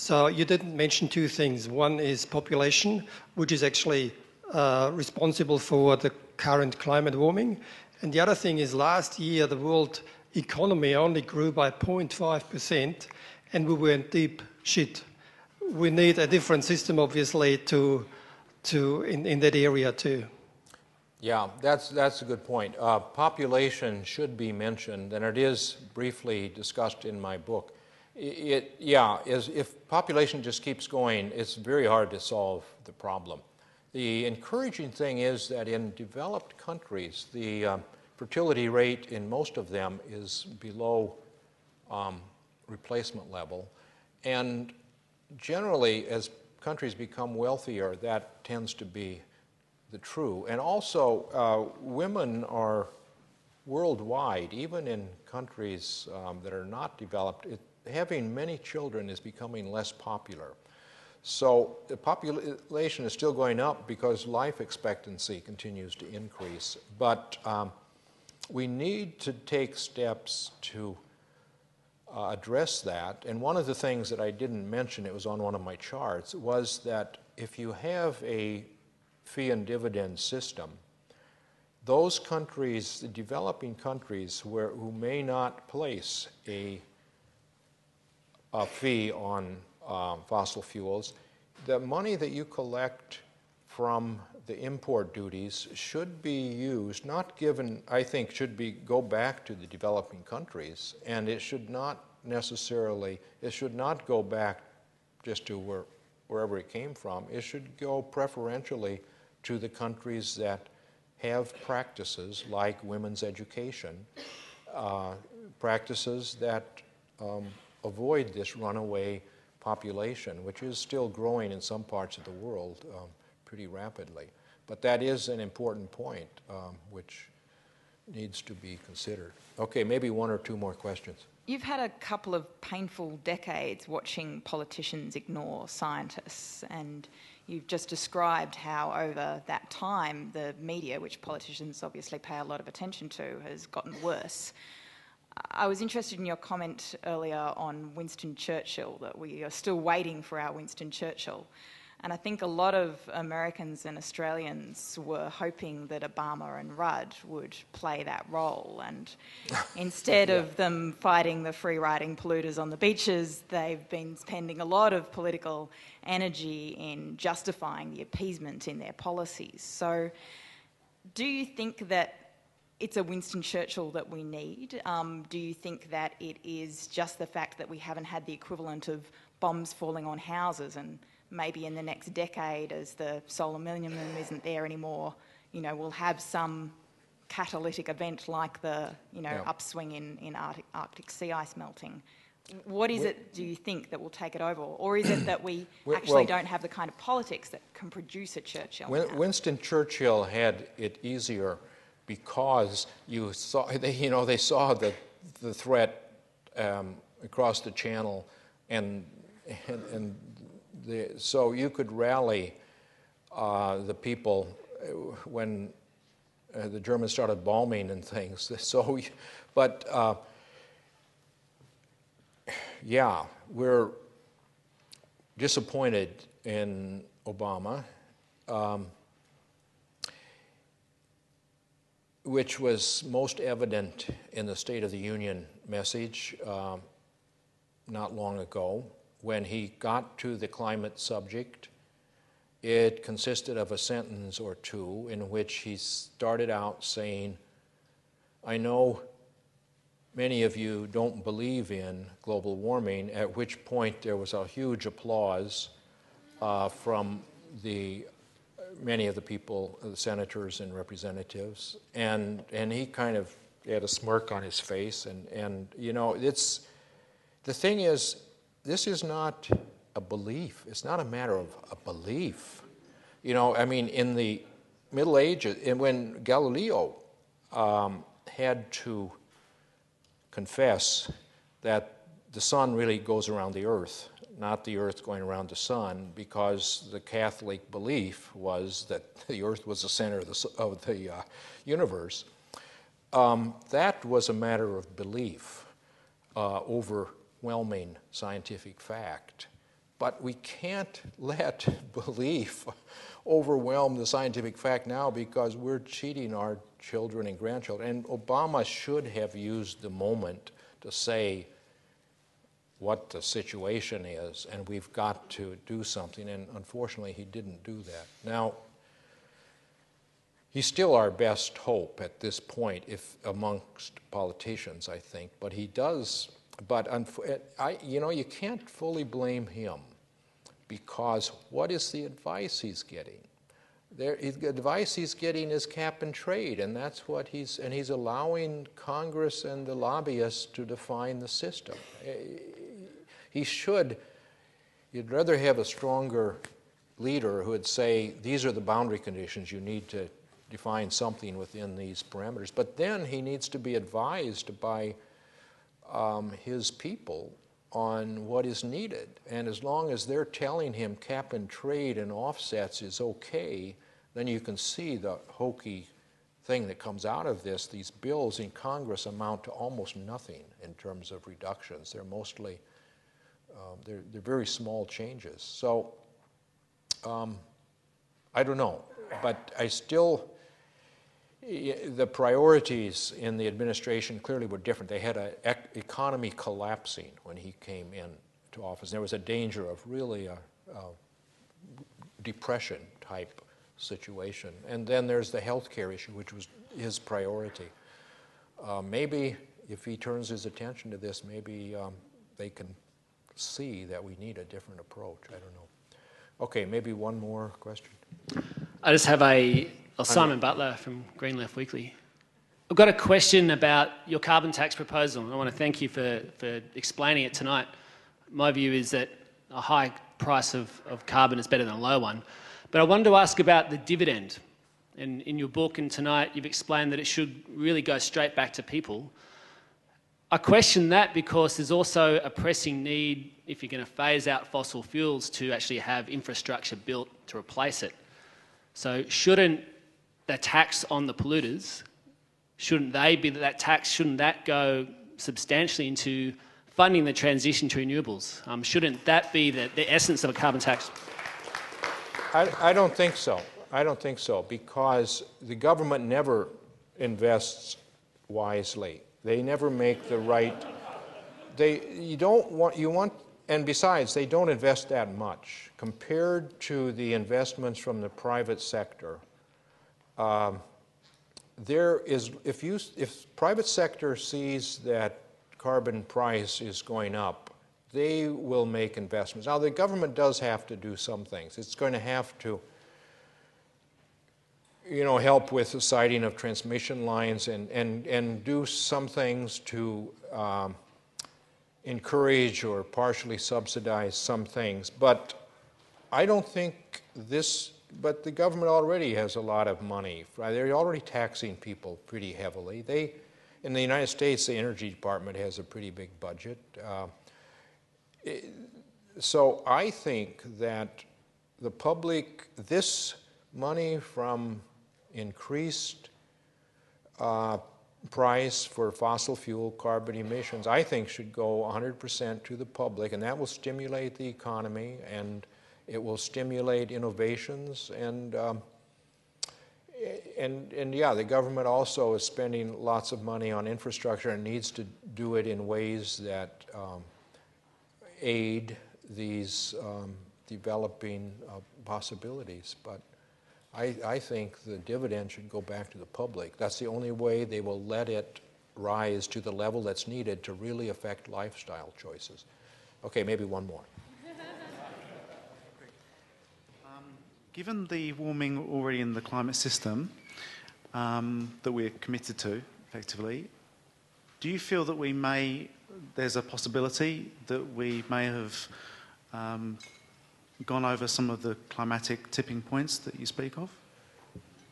So you didn't mention two things. One is population, which is actually responsible for the current climate warming. And the other thing is last year the world economy only grew by 0.5% and we were in deep shit. We need a different system, obviously, in that area too. Yeah, that's a good point. Population should be mentioned, and it is briefly discussed in my book. If population just keeps going, it's very hard to solve the problem. The encouraging thing is that in developed countries, the fertility rate in most of them is below replacement level, and generally, as countries become wealthier, that tends to be the true. And also, women are worldwide, even in countries that are not developed, having many children is becoming less popular. So the population is still going up because life expectancy continues to increase. But we need to take steps to address that. And one of the things that I didn't mention, it was on one of my charts, was that if you have a fee and dividend system, those countries, the developing countries who may not place a fee on fossil fuels, the money that you collect from the import duties should be used, not given, I think, go back to the developing countries, and it should not necessarily, it should not go back just to wherever it came from. It should go preferentially to the countries that have practices like women's education, practices that avoid this runaway population, which is still growing in some parts of the world pretty rapidly. But that is an important point which needs to be considered. Okay, maybe one or two more questions. You've had a couple of painful decades watching politicians ignore scientists, and you've just described how over that time the media, which politicians obviously pay a lot of attention to, has gotten worse. I was interested in your comment earlier on Winston Churchill, that we are still waiting for our Winston Churchill. And I think a lot of Americans and Australians were hoping that Obama and Rudd would play that role. And instead of them fighting the free-riding polluters on the beaches, they've been spending a lot of political energy in justifying the appeasement in their policies. So do you think that it's a Winston Churchill that we need? Do you think that it is just the fact that we haven't had the equivalent of bombs falling on houses, and maybe in the next decade, as the solar minimum isn't there anymore, we'll have some catalytic event like the upswing in Arctic sea ice melting? What is it, do you think, that will take it over? Or is it that we actually don't have the kind of politics that can produce a Churchill? Winston Churchill had it easier because they saw the threat across the channel, and so you could rally the people when the Germans started bombing and things. So, but yeah, we're disappointed in Obama, which was most evident in the State of the Union message not long ago. When he got to the climate subject, it consisted of a sentence or two in which he started out saying, I know many of you don't believe in global warming, at which point there was a huge applause from many of the people, the senators and representatives, and he kind of had a smirk on his face, and it's, the thing is, this is not a belief. It's not a matter of a belief. I mean, in the Middle Ages, and when Galileo had to confess that the sun really goes around the earth, not the earth going around the sun, because the Catholic belief was that the earth was the center of the universe, that was a matter of belief, overwhelming scientific fact. but we can't let belief overwhelm the scientific fact now, because we're cheating our children and grandchildren. And Obama should have used the moment to say what the situation is, and we've got to do something, and unfortunately he didn't do that. Now, he's still our best hope at this point, if amongst politicians, I think, but he does, but you know, you can't fully blame him, because what is the advice he's getting? The advice he's getting is cap and trade, and that's what he's allowing Congress and the lobbyists to define the system. You'd rather have a stronger leader who would say, these are the boundary conditions, you need to define something within these parameters. But then he needs to be advised by his people on what is needed. And as long as they're telling him cap and trade and offsets is okay, then you can see the hokey thing that comes out of this. These bills in Congress amount to almost nothing in terms of reductions. They're mostly, they're very small changes. So I don't know, but I still, the priorities in the administration clearly were different. They had an economy collapsing when he came into office. There was a danger of really a depression type situation. And then there's the health care issue, which was his priority. Maybe if he turns his attention to this, maybe they can see that we need a different approach. I don't know. Okay, maybe one more question. I just have Simon Butler from Green Left Weekly. I've got a question about your carbon tax proposal. I want to thank you for explaining it tonight. My view is that a high price of carbon is better than a low one. But I wanted to ask about the dividend. And in your book and tonight, you've explained that it should really go straight back to people. I question that because there's also a pressing need, if you're going to phase out fossil fuels, to actually have infrastructure built to replace it. So shouldn't the tax on the polluters, shouldn't that go substantially into funding the transition to renewables? Shouldn't that be the essence of a carbon tax? I don't think so. I don't think so, because the government never invests wisely. They never make the right. And besides, they don't invest that much compared to the investments from the private sector. If private sector sees that carbon price is going up, they will make investments. Now, the government does have to do some things. It's going to have to, help with the siting of transmission lines and do some things to encourage or partially subsidize some things. But I don't think but the government already has a lot of money. They're already taxing people pretty heavily. In the United States, the Energy Department has a pretty big budget. So I think that the public, this money from increased price for fossil fuel carbon emissions, I think should go 100% to the public, and that will stimulate the economy, and it will stimulate innovations, and yeah, the government also is spending lots of money on infrastructure and needs to do it in ways that aid these developing possibilities. But I think the dividend should go back to the public. That's the only way they will let it rise to the level that's needed to really affect lifestyle choices. Okay, maybe one more. Given the warming already in the climate system that we're committed to, effectively, do you feel that there's a possibility that we may have gone over some of the climatic tipping points that you speak of?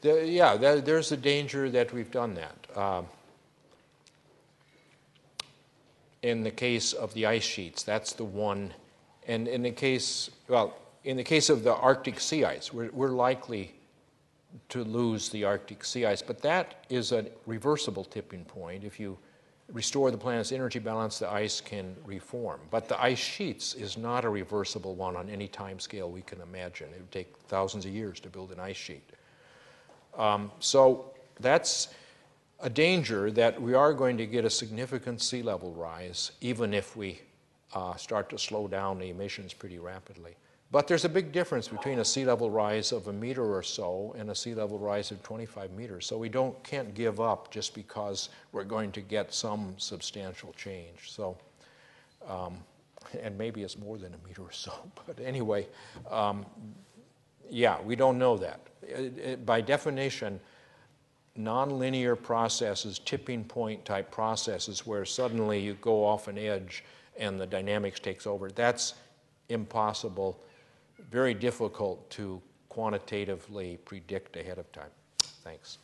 There's a danger that we've done that. In the case of the ice sheets, that's the one. And in the case of the Arctic sea ice, we're likely to lose the Arctic sea ice, but that is a reversible tipping point. If you restore the planet's energy balance, the ice can reform. But the ice sheets is not a reversible one on any time scale we can imagine. It would take thousands of years to build an ice sheet. So that's a danger, that we are going to get a significant sea level rise, even if we start to slow down the emissions pretty rapidly. But there's a big difference between a sea level rise of 1 meter or so and a sea level rise of 25 meters. So we can't give up just because we're going to get some substantial change. So, and maybe it's more than 1 meter or so. But anyway, yeah, we don't know that. By definition, nonlinear processes, tipping point type processes where suddenly you go off an edge and the dynamics takes over, that's impossible, very difficult to quantitatively predict ahead of time. Thanks.